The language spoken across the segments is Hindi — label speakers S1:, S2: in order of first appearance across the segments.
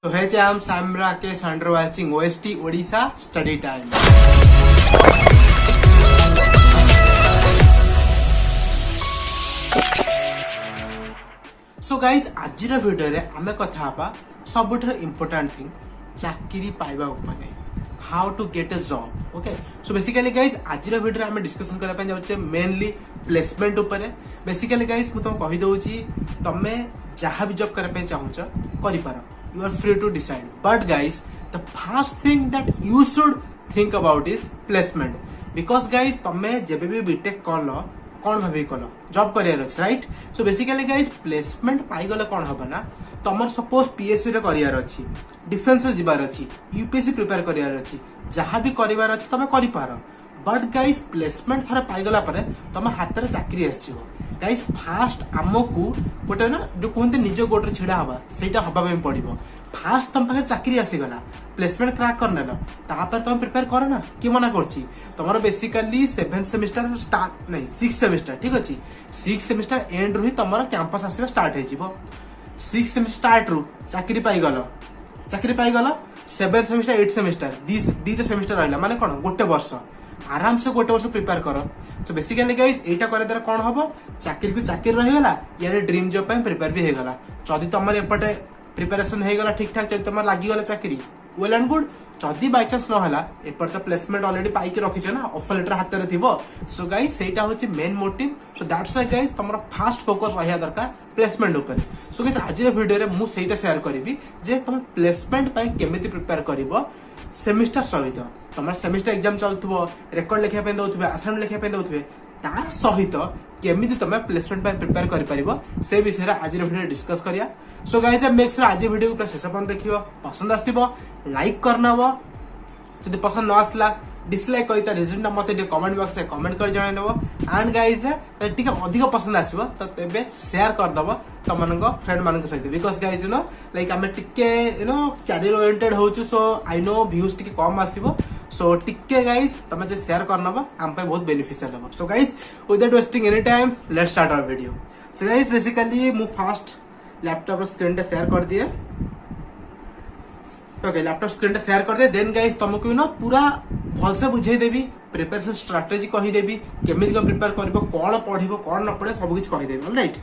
S1: So hey jam, I'm Rakesh and you're watching OST Odisha Study Time. So guys, आज वीडियो रे आमे कथा हबा सबुठ इम्पोर्टेंट थिंग चाकरी पाइबा उपरे how to get a job. Okay, so basically guys आज वीडियो रे आमे डिस्कशन करबा पय जाउछे मेनली प्लेसमेंट उपरे. बेसिकली गाइज मु तुम कहि दउची तमे जहां भी जॉब करबा पय चाहूछ करि पारो. You are free to decide. But guys, the first thing that you should think about is placement. Because guys, तमे जेबे भी बीटेक करलो कौन भाभी कलो जॉब करियर अछि, right? So basically guys placement पाई गले कौन हबा ना, तमर सपोज पीएससी रे करियर अछि, डिफेंस रे जिबार अछि, यूपीएससी प्रिपेयर करियर अछि, जहां भी करिवार अछि तमे करि पारो. बट गाइस प्लेसमेंट थरे पाई गला परे तम हाथ रे चाकरी आछिबो. गाइस फास्ट आमको गोटे ना जो कहते निज गोटे छिड़ा हवा सेटा हबा में पड़िबो. फास्ट तुम पाखे चाकरी आसीगला, प्लेसमेंट क्रैक करनेल, तापर तुम प्रिपेयर करो ना. कि मना करछि तुमरो बेसिकली 7 सेमेस्टर स्टार्ट नहीं 6 सेमेस्टर, ठीक अछि. 6 सेमेस्टर एंड रु ही तुमरो कैंपस आसीबा स्टार्ट हे जिवो. 6 सेमेस्टर स्टार्ट रु चाकरी पाई गलो 7 सेमेस्टर 8 सेमेस्टर दीटा सेमेस्टर रहला माने कोन गोटे वर्ष आराम से गोटे वर्ष प्रिपेयर करो. सो बेसिकली गाइस एटा करे द्वारा कोन हबो चाकरी को चाकरी रहिगला, यार ड्रीम जॉब पे प्रिपेयर भी हेगला. जदी तमर एपटे प्रिपरेशन हेगला ठीक ठाक, जदी तमर लागि गला चाकरी वेल एंड गुड. जदी बाय चांस न हला एपर तो प्लेसमेंट ऑलरेडी पाई के रखिछ ना, ऑफर लेटर हाथ रे थिबो. सो गाइस सेटा होची main motive. So that's why guys तमर फास्ट फोकस रहिया दरकार प्लेसमेंट ऊपर. सो गाइस आज रे वीडियो रे मु सेटा शेयर करबी जे तुम प्लेसमेंट पाई केमिति प्रिपेयर करबो. सेमिस्टर सहित तुम सेमिस्टर एग्जाम चलुव, रेकर्ड लिखा दौथे, असाइनमेंट लिखा दौथे, ता सहित केमिति तुम प्लेसमेंट प्रिपेयर कर से विषय आज वीडियो डिस्कस करिया. सो गाइस मेक श्योर आज वीडियो पूरा शेष पर्यंत देखियो, पसंद आसीबो लाइक करना, जदि पसंद न आसला डिसलाइक करिता रिजन मत कमेंट बॉक्स में कमेंट कर जणाइ नबो. एंड गाइस टिके अधिक पसंद आसीबो तो तेबे शेयर कर दबो तमनको फ्रेंड मानक सहित. बिकॉज गाइस लाइक आमे टिके कैरियर ओरिएंटेड होचु, सो आई नो व्यूज टिके कम आसीबो. सो टिके गाइस तमे जे शेयर करनबो हम पे बहुत बेनिफिशियल हो. So guys without wasting any time let's start our video. So guys basically मु फास्ट लैपटॉप रो स्क्रीन टा शेयर कर दिए. ओके, लैपटॉप स्क्रीन टा शेयर कर दे. देन गाइस तुमको ना पूरा भल से बुझाई देबी, प्रिपरेशन स्ट्रेटजी कहि देबी, केमिति को प्रिपेयर करबो, कोन पढिबो कोन न पढे सब कुछ कहि देबी. ऑलराइट,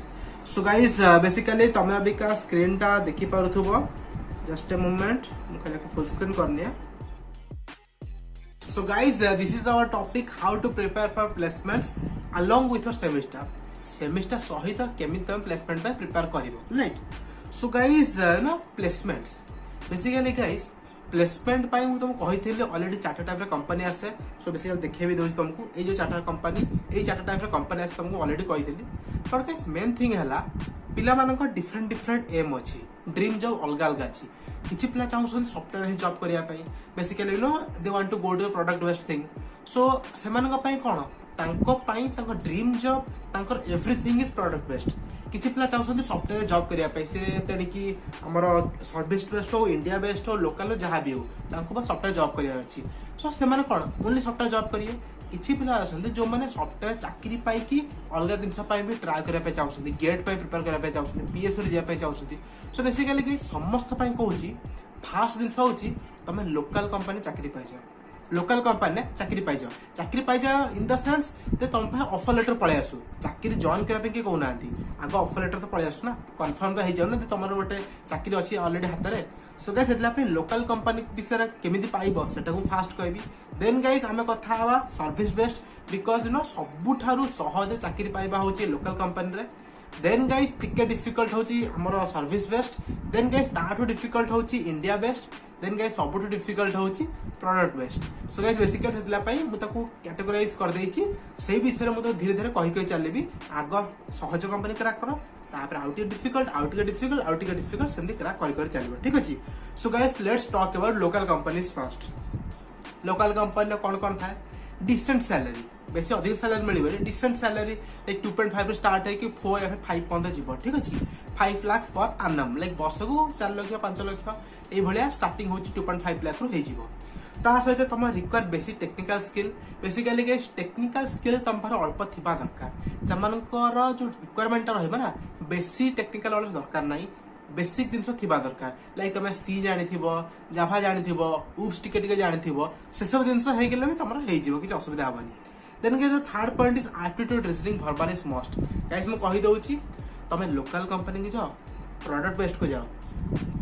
S1: सो गाइस बेसिकली तमे अभी का स्क्रीन टा देखि पारुथबो. जस्ट अ मोमेंट मु खाली फुल स्क्रीन करनिया. So guys, this is our topic how to prepare for placements along with your semester. Semester सहित केमिति तुम प्लेसमेंट पे प्रिपेयर करिवो, right? So guys placements basically guys placement पाई मु तुम कहिथिले ऑलरेडी चार्टर टाइप रे कंपनी आसे. सो बेसिकली देखै भी दोस्त तुमको ए जो चार्टर कंपनी ए चार्टर टाइप रे कंपनी आसे तुमको ऑलरेडी कहिथिले. पर गाइस मेन थिंग हला पिला मानको डिफरेंट एम अछि, ड्रीम जॉब अलग अलग अछि. किछि पिला चाहउछन सॉफ्टवेयर ही जॉब करिया पई, basically they want to go to product based thing. So सेमानक पई कोन तांको पई तांको ड्रीम जॉब तांकर एवरीथिंग इज प्रोडक्ट बेस्ड. किछि पिला चाहउछन सॉफ्टवेयर जॉब करिया पई, से तेणी की हमरो सर्विस बेस्ड हो, इंडिया बेस्ड हो, लोकल जहां भी हो, तांको बस सॉफ्टवेयर जॉब करिया अछि. सो सेमान कोन ओनली सॉफ्टवेयर जॉब करिए. किछि पिला अछन जो माने सॉफ्टवेयर चाकरी पाई की अलग जिनस पाई भी ट्राई करिया पे चाहउछन, गेट पाई प्रिपेयर करिया पे चाहउछन, पीएससी रे जिया पे चाहउछन. सो बेसिकली कि समस्त पाई कहूची फास्ट जिनस होची तमे लोकल कंपनी चाकरी पाई जाओ, लोकल कंपनी चाकरी पाई जाओ इन द सेंस जे तुम पे ऑफर लेटर पळे आसु. चाकरी जॉइन करा पे के कहू नांती, आगो ऑफर लेटर तो पळे आसु ना, कंफर्म तो हे जाउ ना तमरो गोटे चाकरी अछि ऑलरेडी हाथ रे. सो गाइस एतला पे लोकल कंपनी विषय केमिति पाइबो सेटा को फास्ट कहबी. देन गाइस हमें कथा हवा सर्विस बेस्ड, बिकॉज सबुठारु सहज चाकरी पाइबा होची लोकल कंपनी रे. देन गाइस टिके डिफिकल्ट होची हमरो सर्विस बेस्ड. देन गाइस ताठो डिफिकल्ट होची इंडिया बेस्ड. देन गाइस सबुठो डिफिकल्ट होची product based. So guys basically सेतला पई मु ताको कैटेगराइज कर देइची. सेही विषय मु तो धीरे धीरे कहि चलेबी. आगो सहज कंपनी क्रैक करो, तापर आउट डिफिकल्ट सेंदी क्रैक कर चलबो, ठीक अछि. So guys let's talk about local companies first. Local company कोन कोन थाए? डिसेंट सैलरी, बेसी अधिक सैलरी मिलबे, डिसेंट सैलरी लाइक 2.5 रे स्टार्ट है कि 4 या 5 पर्यंत जीव, ठीक अछि. 5 लाख फॉर एनम लाइक वर्ष को 4 लाख 5 लाख ए भलिया स्टार्टिंग होची 2.5 लाख रु हे जीव. ता सहित तुम require basic technical skill. Basically guys technical skill तुम पर अल्प थिबा दरकार. जमानकर जो रिक्वायरमेंट रहबा ना बेसी टेक्निकल वाला दरकार नाही, बेसिक जिनस थिबा दरकार लाइक तुम सी जानिथिबो जाभा जानिथिबो उप्स टिके टिके जानिथिबो से सब जिनस हे गेले भी तमरा हे जीवो कि असुविधा हबनी। Then guys third point is aptitude reasoning verbal is must. Guys मैं कहि दउची तमे लोकल कंपनी की जाओ प्रोडक्ट बेस्ड को जाओ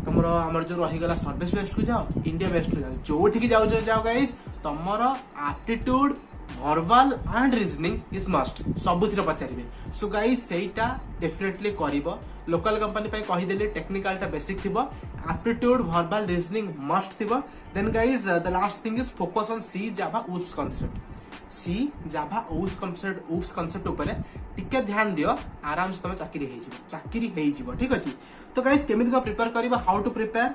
S1: तुमर आमर जो रहीगला सर्विस बेस्ड को जाओ इंडिया बेस्ड को जाओ जोठी की जाओ गाइस तमर aptitude verbal and reasoning is must सबुथिर पचारे। सो गाइस सेटा डेफिनेटली करिवो लोकल कंपनी पे कहि देली टेक्निकल टा बेसिक थिबो एप्टीट्यूड वर्बल रीजनिंग मस्ट थिबो। Then guys the last thing is focus on C Java OOPs concept. C Java OOPs concept ऊपर टिके ध्यान दियो आराम से तुम चाकरी हे जीवो ठीक अछि। तो गाइस केमिति को प्रिपेयर करबा how to prepare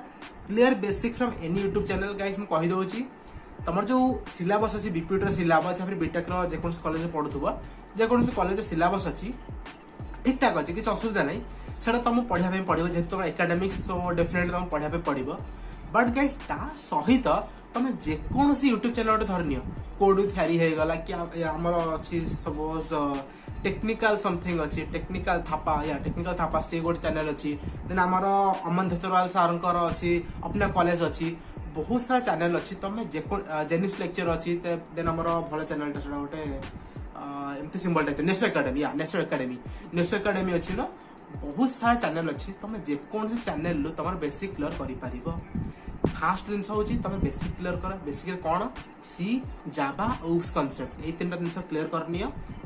S1: clear basic from any YouTube channel. Guys मैं कहि दउची तमर जो सिलेबस अछि बीपीटी रो सिलेबस या फिर बीटेक रो जे कोनस कॉलेज पढुथबो जे कोनस कॉलेज सिलेबस अछि ठीक ठाक अछि कि असुविधा नै सेटा तुम पढिया पे पडिबो जेहेतु तुम एकेडमिक्स तो डेफिनेटली तुम पढिया पे पडिबो। बट गाइस ता सहित तुम जे कोनसी यूट्यूब चैनल धरनियो कोड थ्योरी हे गला कि हमर अछि सपोज टेक्निकल समथिंग अच्छी टेक्निकल थापा से गोटे चैनल अच्छी। देन आमर अमन धेतराल सार अच्छी अपना कॉलेज अच्छी बहुत सारा चैनल अच्छी तुम जेनिस लेक्चर अच्छी। देन आमर भल चैनल गोटे एमती सिंबल टाइप नेशो एकेडमी अच्छी ना बहुत सारा चैनल अच्छी तुम जेकोसी चैनल तुम बेसिक क्लियर कर। फास्ट जिन हूँ तुम बेसिक क्लियर कर बेसिक कौन सी जावा ऊप्स कांसेप्ट ये तीन जिन क्लियर करनी।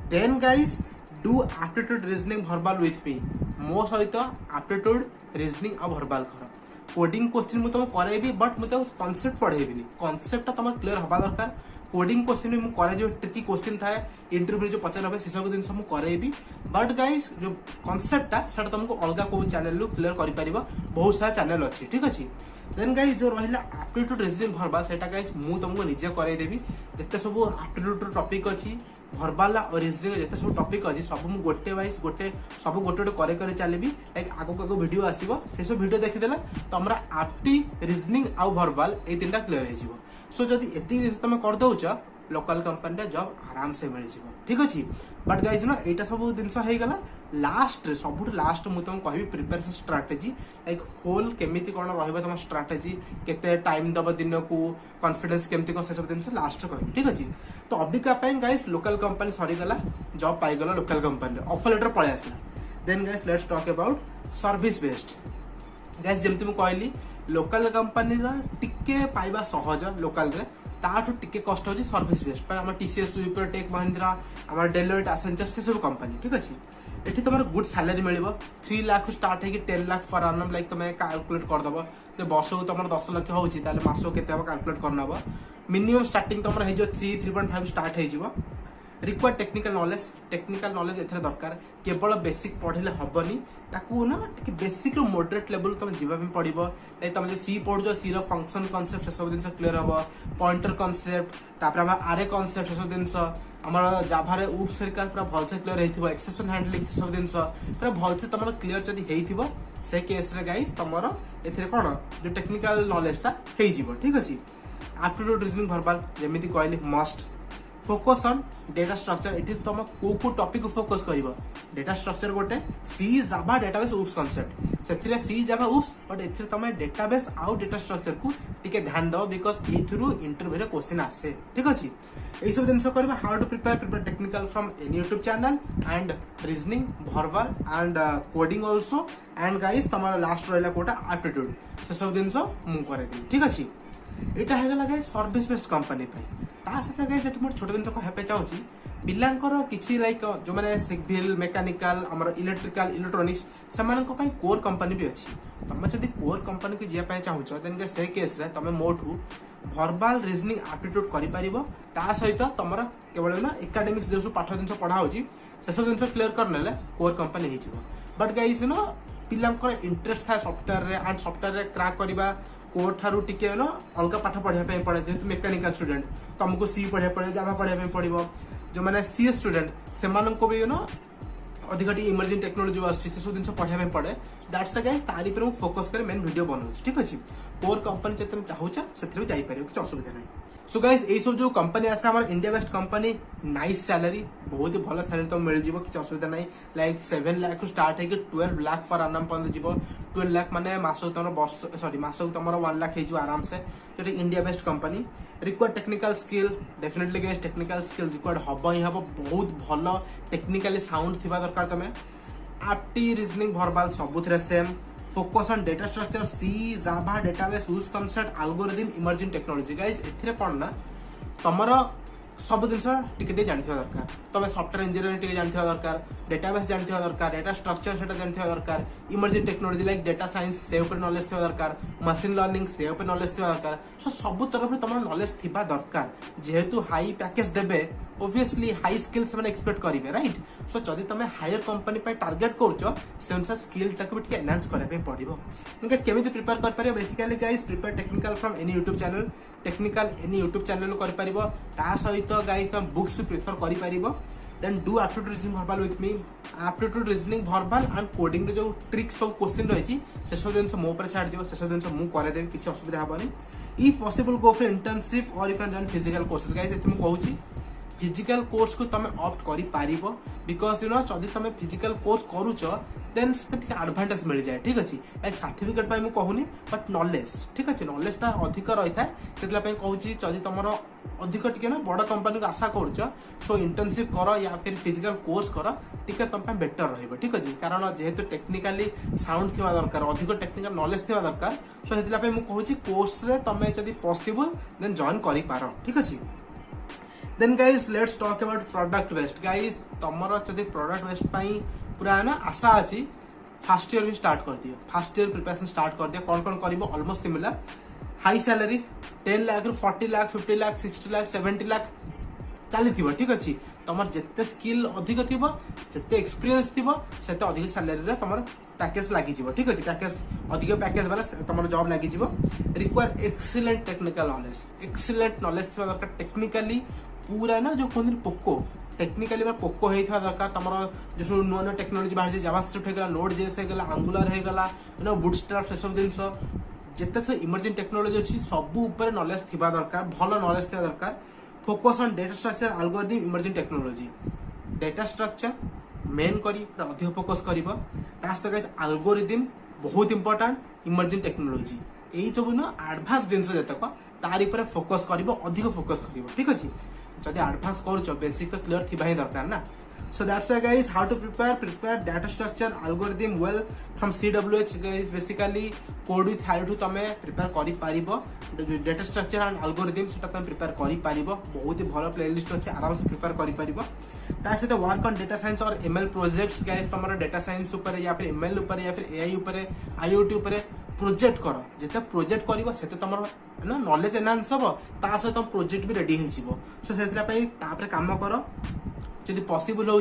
S1: Then guys do aptitude reasoning verbal with me मो सहित एप्टीट्यूड रीजनिंग और वर्बल कर कोडिंग क्वेश्चन मुझे तुम करेबी बट मुझे कॉन्सेप्ट पढ़ेबी कॉन्सेप्ट तुम क्लियर हवा दरकार। कोडिंग क्वेश्चन भी मुझे जो ट्रिकी क्वेश्चन थाए इंटरव्यू जो पचार से सब जिन मुझे बट गाइस जो कॉन्सेप्टा से तुमको अलग को चैनल क्लियर कर बहुत सारा चैनल अच्छी ठीक अच्छे। देन गाइस जो रहा एप्टीट्यूड रीजनिंग वर्बल से गाइस मुझे तुमको निजे करदेवी जिते सब एप्टीट्यूड टॉपिक अच्छी वर्बल और रीजनिंग जिते सब टॉपिक अच्छी सब मुझे गोटे वाइज गोटे सब गोटे गोटे करे चलि लाइक आगो वीडियो आसो से सब वीडियो देखीदे तुम एप्टी रीजनिंग आउ वर्बल ये तीन क्लियर हो। सो जदि एति तुम कर दउछ लोकल कंपनी जॉब आराम से मिल जिवो ठीक अछि। बट गाइस ना एटा सब जिनस हे गला लास्ट सबुठ लास्ट मु तुम कहबी प्रिपरेशन स्ट्रेटजी लाइक होल केमिति कोन रहबा तुम स्ट्रेटजी केते टाइम दब दिन को कॉन्फिडेंस केमिति को से सब दिन लास्ट कहबी ठीक अछि। तो अबिका पय गाइस लोकल कंपनी सरी गला जॉब पाई गला लोकल कंपनी ऑफर लेटर पळे आसला। Then guys let's talk about service based. Guys जेमति मु कहली लोकल कंपनी टिके पाइबा सहज लोकल रे ताठू टिके कष्ट होची सर्विस बेस्ड पर हम टीसीएस विप्रो टेक महिंद्रा हम डेलोइट एसेंचर से सब कंपनी ठीक अछि। एठी तुम गुड सैलरी मिलिबो 3 लाख स्टार्ट है कि 10 लाख फॉर एनम लाइक तुम कैलकुलेट कर दबो तो वर्ष को तुम 10 लाख होची ताले मासो केते हो कैलकुलेट करनबो मिनिमम स्टार्टिंग तुम हे जो 3.5 स्टार्ट है जीवो। रिक्वायर टेक्निकल नॉलेज एथरे दरकार केवल बेसिक पढ़िले हबनी ताकू ना टिके बेसिक रो मॉडरेट लेवल तुम जीवा में पड़िबो लाइक तुम जे सी पढ़ो सी रो फंक्शन कांसेप्ट से सब दिन क्लियर हबो पॉइंटर कांसेप्ट तापर हम आरे कांसेप्ट सब दिन हमर जाभा रे ऊप सरकार पूरा भल से क्लियर हेथिबो एक्सेप्शन हैंडलिंग से सब दिन पूरा भल से तुम क्लियर जदी हेथिबो से केस रे गाइस तुमरो एथरे कोन जो टेक्निकल नॉलेज ता हे जीवो ठीक अछि। एप्टीट्यूड रीजनिंग वर्बल जेमिति कहली must focus on data structure it तुम को टॉपिक को फोकस करिवो डेटा स्ट्रक्चर गोटे सी जावा डेटाबेस ऊप्स कांसेप्ट से सी जावा ऊप्स बट एथिरे तुम डेटाबेस आउ डेटा स्ट्रक्चर को टिके ध्यान दो बिकॉज एथुरु इंटरव्यू रे क्वेश्चन आसे ठीक अछि। एई सब जिंस करबा how to prepare technical from any YouTube channel and reasoning verbal and coding also and guys तमरा लास्ट रहला कोटा एप्टीट्यूड से सब जिंस मु करे दी ठीक अछि। एटा हे गला गाइस सर्विस बेस्ड कंपनी पे ता सते गाइस एटी मोर छोट दिन को हेपे चाहूची पिलांकर किछि लाइक जो माने सिविल मैकेनिकल हमर इलेक्ट्रिकल इलेक्ट्रॉनिक्स समान को पई कोर कंपनी भी अछि। तमे जदी कोर कंपनी के जिया पई चाहूछ देन से केस रे तमे मोठू वर्बल रीजनिंग एप्टीट्यूड करि परिबो ता सहित तमरा केवल ना एकेडमिक्स जो पाठ दिन पढ़ा होची से सब दिन क्लियर करनेले कोर कंपनी हे छिबो। बट गाइस नो पिलांकर इंटरेस्ट था सॉफ्टवेयर रे एंड सॉफ्टवेयर रे क्रैक करबा कोर ठारू टिके नो अलग पाठ पढ़िया पे पड़े जेतु मैकेनिकल स्टूडेंट तुमको सी पढ़िया पड़े जावा पढ़िया पे पड़िबो जो माने सी स्टूडेंट से मानन को भी नो अधिक इमर्जिंग टेक्नोलॉजी आछी से सब दिन पढ़िया पे पड़े दैट्स द गाइस तारी पर फोकस कर मेन वीडियो बनौ ठीक अछि। कोर कंपनी जे तुम चाहूछ सेथरे जाई परियो कुछ असुविधा नै। सो गाइस ए सब जो कंपनी आसे हमर India best company nice salary बहुत ही भल सैलरी तो मिल जिवो किछ असुविधा नै लाइक 7 लाख स्टार्ट है कि 12 लाख फॉर एनम पन जिवो 12 लाख माने मासक तुम वर्ष सॉरी मासक तुम 1 लाख हो आराम से जो India based company required technical skill definitely guys technical skill required हम ही हम बहुत भल टेक्निकली साउंड थिबा दरकार तुम एप्टी रीजनिंग वर्बल सबुथ same focus on data structure C Java database use concept algorithm emerging technology guys एथिरे पढ़ना तमरो सब जिन टिके जानथिबा दरकार तमे सॉफ्टवेयर इंजीनियरिंग टिके जानथिबा दरकार डेटाबेस जानथिबा दरकार डेटा स्ट्रक्चर सेटा जानथिबा दरकार emerging technology like data science से ऊपर नॉलेज थिबा दरकार मशीन लर्निंग से ऊपर नॉलेज थिबा दरकार सो सब तरफ तमरो नॉलेज थिबा दरकार जेहेतु हाई पैकेज देबे ऑब्वियसली हाई स्किल्स मैंने एक्सपेक्ट करेंगे राइट सो जदि तुम हायर कंपनी पे टार्गेट कर स्किल तक भी एनहांस करने पड़ो केमी प्रिपेयर कर basically guys prepare technical from any YouTube channel technical any YouTube channel कर सहित गाइस तुम बुक्स भी प्रिफर कर then do aptitude reasoning verbal with me aptitude reasoning verbal and coding रे जो ट्रिक्स सब क्वेश्चन रही से सब जिन मो पर छाड़ दियो से सब जिन मुझे करदेवी किसी असुविधा हेनी if possible go for internship और you can join physical courses guys ये मुझे फिजिकल कोर्स को तुम ऑप्ट करि पारिबो बिकॉज यू नो जदि तुम फिजिकल कोर्स करूच देन से एडवांटेज मिल जाए ठीक अच्छे लाइक सर्टिफिकेट पाई कहूनी बट नॉलेज ठीक अच्छे नॉलेज टा अधिक रही है से कहूँ जदि तुम अधिक टिके ना बड़ कंपनी को आशा करुच सो इंटर्नशिप कर या फिर फिजिकल कोर्स कर टिके तुम बेटर रही ठीक अच्छे कारण जेहेतु टेक्निकाली साउंड थी दरकार अधिक टेक्निकल नॉलेज थी दरकार सो से कहूँ कोर्स तुम जब पॉसिबल देन जॉइन कर ठीक अच्छे then guys let's talk about product based guys तुमर जब प्रोडक्ट बेस्ट पूरा ना आशा अच्छी फास्ट ईयर भी स्टार्ट कर दियो फास्ट ईयर प्रिपरेशन स्टार्ट कर दियो कौन कर almost similar high salary 10 lakh 40 lakh 50 lakh 60 lakh 70 lakh चली ठीक अच्छे तुम जिते स्किल अधिक थी जिते एक्सपीरियंस थी से अधिक सैलरी तुम पैकेज लगी ठीक अच्छे पैकेज अधिक पैकेज वाला तुम जॉब लगी require excellent technical knowledge excellent knowledge थी दरकार टेक्निकली पूरा ना जो कहते पोको टेक्निकली पोको होता दरकार तुम जो नुआ नुआ टेक्नोलोजी बाहर जावास्क्रिप्ट होगा नोड जेएस होगा एंगुलर होगा बुटस्ट्रैप से सब जिन जिते सब इमर्जिंग टेक्नोलोजी अच्छी सबू नॉलेज थी दरकार भल नॉलेज थी दरकार focus on data structure algorithm emerging technology data structure main करी अधिक फोकस कर एल्गोरिथम बहुत इंपोर्टेंट इमर्जिंग टेक्नोलॉजी यही सब ना एडवांस जिनस जतक तार फोकस कर अधिक फोकस कर ठीक अच्छे जदि एडवांस कर बेसिक तो क्लियर थी ही दरकार ना so that's why guys how to prepare data structure algorithm well from CWH guys basically code with how तुम प्रिपेयर करि पारिबो डाटा स्ट्रक्चर एंड एल्गोरिथम सेटा तुम प्रिपेयर करि पारिबो बहुत ही भलो प्लेलिस्ट अछि आराम से प्रिपेयर करि पारिबो ता सहित वर्क ऑन डेटा साइंस और ML प्रोजेक्ट्स गाइस तुमरा डेटा साइंस ऊपर या फिर ML ऊपर या फिर AI ऊपर IoT ऊपर प्रोजेक्ट कर जिते प्रोजेक्ट कर से तुम ना नॉलेज एनहांस हम ता सहित तुम प्रोजेक्ट भी रेडी हो सो से काम कर जब पॉसिबल हो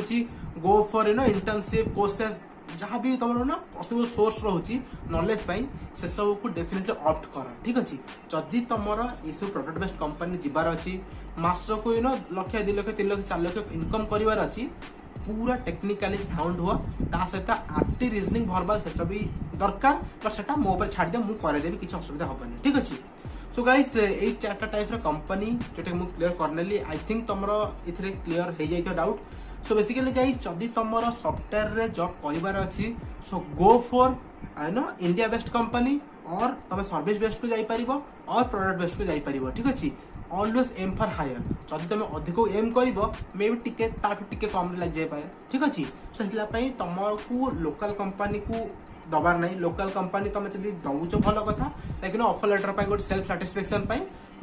S1: go for you know internship courses जहाँ भी तुम ना पॉसिबल सोर्स रोचे नॉलेज से सब को डेफिनेटली ऑप्ट कर ठीक अच्छे जदि तुम ये सब प्रोडक्ट बेस्ड कंपनी जीवार अच्छी मास को यू नो लक्ष 2 लाख 3 लाख 4 लाख इनकम करार अच्छी पूरा टेक्निकली साउंड हुआ ता सहित एप्टी रीजनिंग वर्बल सेटा भी दरकार बट सेटा मो पर छाड़ दे मु करदेवी किसी असुविधा हेनी ठीक अच्छे सो गाइस ये 4टा टाइप कंपनी जोटा मुझे क्लियर करनेली आई थिंक तुम ये क्लियर हो जाए डाउट सो बेसिकली गाइस जदि तुम सॉफ्टवेयर रे जॉब करिवार अछि so go for no India based company और तुम सर्विस बेस्ड को जाई परिबो और प्रोडक्ट बेस्ड को जाई परिबो ठीक अछि ऑलवेज एम फॉर हायर जदि तुम अधिक एम करिबो मे बी टिके ताठू टिके कम लग जाय पारे ठीक अछि सो हिला पई तुमको लोकल कंपनी को दबार नहीं लोकल कंपनी तुम जब दौच भल कथा लेकिन ऑफर लेटर पर गोटे self satisfaction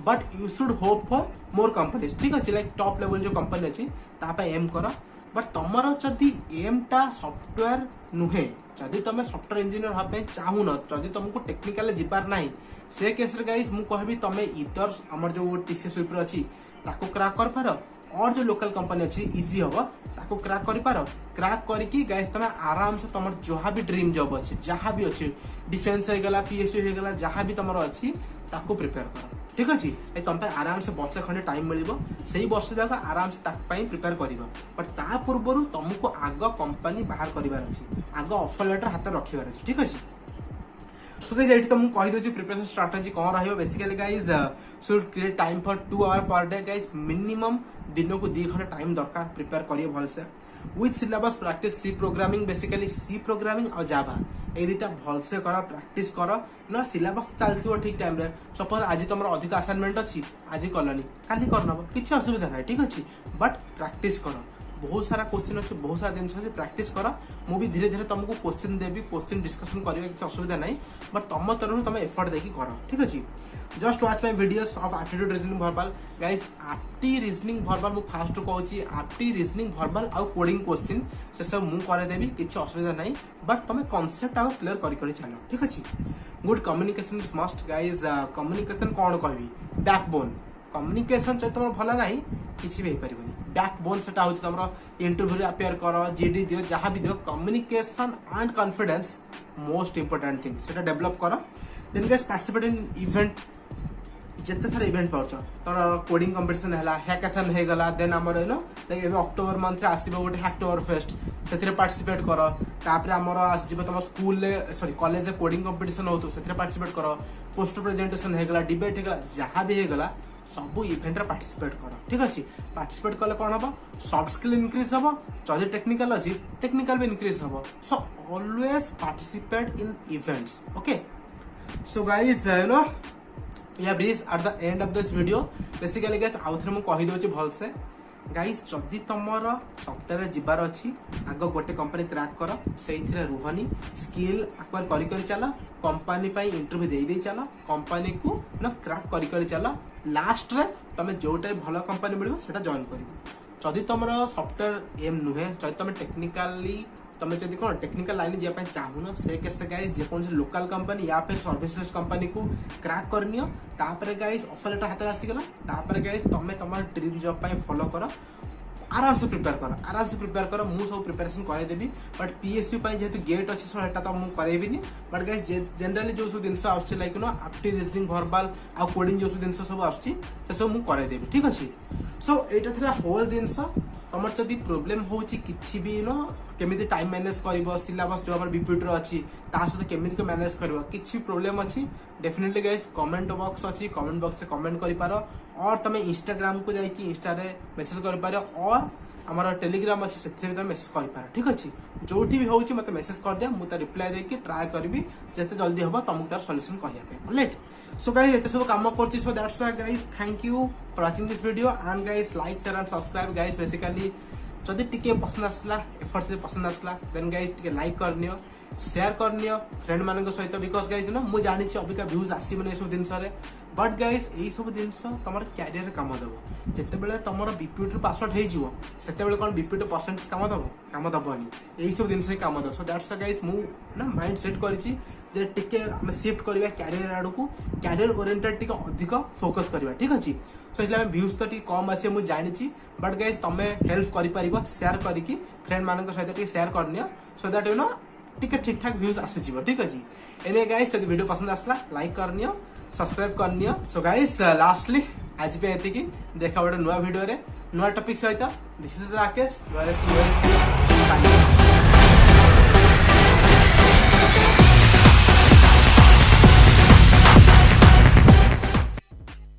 S1: but you should hope for more companies ठीक अच्छे लाइक टॉप लेवल जो कंपनी अच्छी तापाई एम कर बट तुम जदि एम टा सॉफ्टवेयर नुहे जदि तुम सॉफ्टवेयर इंजीनियर हाँ चाहून जदि तुमको टेक्निकल जीवार ना से केस गाइज मुझे कहबी तुम इधर आम जो TCS विप्रो अच्छी क्रैक कर पार और जो लोकल कंपनी अच्छी इजी हम ताको क्रैक कर पार क्रैक करके गाइस तुम आराम से तुम जहाँ भी ड्रीम जॉब अच्छी जहाँ भी अच्छी डिफेन्स होगा PSU होगा जहाँ भी तुम अच्छी ताको प्रिपेयर कर ठीक अच्छे तुम आराम से वर्ष खंडे टाइम मिल से वर्ष जाक आराम से प्रिपेयर कर बट ता पूर्व तुमको आग कंपनी बाहर करार अच्छी आग ऑफर लेटर हाथ रखार अच्छी ठीक अच्छे सो गाइस एठी तुमको कहि दोची प्रिपरेशन स्ट्रेटजी कोन रहइबो basically guys should create time for 2 hour per day guys minimum दिन को 2 घंटा टाइम दरकार प्रिपेयर करिए भल से with syllabus practice C programming basically C programming और जावा ए दुटा भलसे कर प्रैक्टिस कर ना सिलेबस चलती ठीक टाइम रे सपोज आज तुम अधिक असाइनमेंट अच्छी आज कलनी काली करनब किसी असुविधा ना ठीक अच्छे बट प्रैक्टिस कर बहुत सारा क्वेश्चन अच्छे बहुत सारा जिन अच्छे प्रैक्टिस कर मु भी धीरे धीरे तुमको क्वेश्चन देवी क्वेश्चन डिस्कशन करेंगे किसी असुविधा नहीं बट तुम तरफ तुम एफर्ट देकी कर ठीक अच्छे just watch my videos of aptitude reasoning verbal guys apti reasoning verbal मु फास्ट कहूची एप्टी रीजनिंग वर्बल आउ कोडिंग क्वेश्चन से सब मु करे देबी किसी असुविधा नहीं बट तुम कॉन्सेप्ट आउ क्लियर करी चलो ठीक अच्छे good communication is must guys communication कौन कहबी बैकबोन कम्युनिकेशन जो तुम भल ना किसी भी हो बैकबोन से तुम इंटरव्यू अपेयर कर जीडी दियो जहाँ भी दियो communication and confidence most important thing से डेवलप कर then guys participate in event जिते सारा इवेंट पाउछ तोर कोडिंग कंपटीशन हैला हैकाथन हे गला देन हमर नो लाइक एबे अक्टोबर मंथ रे आसीबो गोटे हैक्टोवर फेस्ट सेथिरे पार्टिसिपेट कर तापरे हमर आसीबो तुम स्कूल ले सॉरी कॉलेज रे कोडिंग कंपटीशन होतो सेथिरे पार्टिसिपेट कर पोस्टर प्रेजेंटेशन हे गला डिबेट हे गला जहां भी हे गला सब इवेंट रे पार्टिसिपेट कर ठीक अछि पार्टिसिपेट कले कोन हबो सॉफ्ट स्किल इंक्रीज हबो जदि टेक्निकल अछि टेक्निकल भी इंक्रीज हबो so always participate in events okay so guys you know we have reached at the end of this video basically guys आउ थरे मु कहि दोछि भल से गाइस जदि तमरो सप्ताह रे जिबार अछि आगो गोटे कंपनी क्रैक कर सेइथिरे रुहनी स्किल एक्वायर करि करि चला कंपनी पई इंटरव्यू देई देई चला कंपनी को ना क्रैक करि करि चला लास्ट रे तमे जोटे भलो कंपनी मिलबो सेटा जॉइन करिवो जदि तमरो सॉफ्टवेयर एम नुहे जदि तमे टेक्निकली तमें जब कौन टेक्निकल लाइन जाए चाहून से कैसे गाइस जेकोसी लोकल कंपनी या फिर सर्विस बेस्ड कंपनी को क्रैक करनियो तापरे गाइस ऑफर लेटर हाथ आसीगला तापरे गाइस तमें तमर ड्रीम जॉब पाई फॉलो करो आराम से प्रिपेयर कर मु सब प्रिपरेशन करे देबी बट पीएसयू पाई जेतु गेट अछि सो एटा त मु करेबिनी बट गाइस जनरली जो सब दिनस आउछि लाइक नो एप्टी रीजनिंग वर्बल आ कोडिंग जो सब दिनस सब आउछि से सब मु करे देबी ठीक अछि सो एटा थिला होल दिनस तमर जदि प्रॉब्लम होछि किछि भी नो केमिति टाइम मैनेज करबो सिलेबस जो हमर बीपीटी रो अछि ता सहित केमिति को मैनेज करबो किछि प्रॉब्लम अछि डेफिनेटली गाइस कमेंट बॉक्स अछि कमेंट बॉक्स से कमेंट करि पारो और तमे इंस्टाग्राम को जाई कि इंस्टा रे मैसेज करि पारो और हमारा टेलीग्राम अछि सेथे भी तमे मैसेज करि पारो ठीक अछि जोठी भी होछि मते मैसेज कर दे मु त रिप्लाई दे के ट्राई करबी जते जल्दी होबो तमु तार सॉल्यूशन कहिया पे राइट सो गाइस एते सब काम करछि सो that's why guys thank you for watching this video and guys like share and subscribe guys basically जदि टिके पसंद आसला एफर्ट से पसंद आसला देन गाइस टिके लाइक करनियो शेयर करनियो फ्रेंड मानक सहित बिकॉज गाइस नो मु जानि छी अबिका व्यूज आसीबने सब दिन सारे बट गाइस एई सब दिन तमर कैरियर काम दबो जते बेले तमर बीपीटी पासवर्ड हे जिवो सेते बेले कोन बीपीटी परसेंटेज काम दबोनी एई सब दिन से काम दबो सो दैट्स द गाइस मु ना माइंड सेट करिछि जे टिके हम शिफ्ट करबा कैरियर आडू को कैरियर ओरिएंटेड टिके अधिक फोकस करबा ठीक अछि सो इला व्यूज तो टिके कम आसे मु जानि छी बट गाइस तमे हेल्प करि परिबो शेयर करिकि फ्रेंड मानक सहित टिके शेयर करनियो सो दैट यू नो टिके ठीक ठाक व्यूज आसे जिवो ठीक अछि एने गाइस जदि वीडियो पसंद आसला लाइक करनियो सब्सक्राइब करनियो सो गाइस लास्टली आज पे एति कि देखा बडे नुवा वीडियो रे नुवा टॉपिक सहित दिस इज राकेश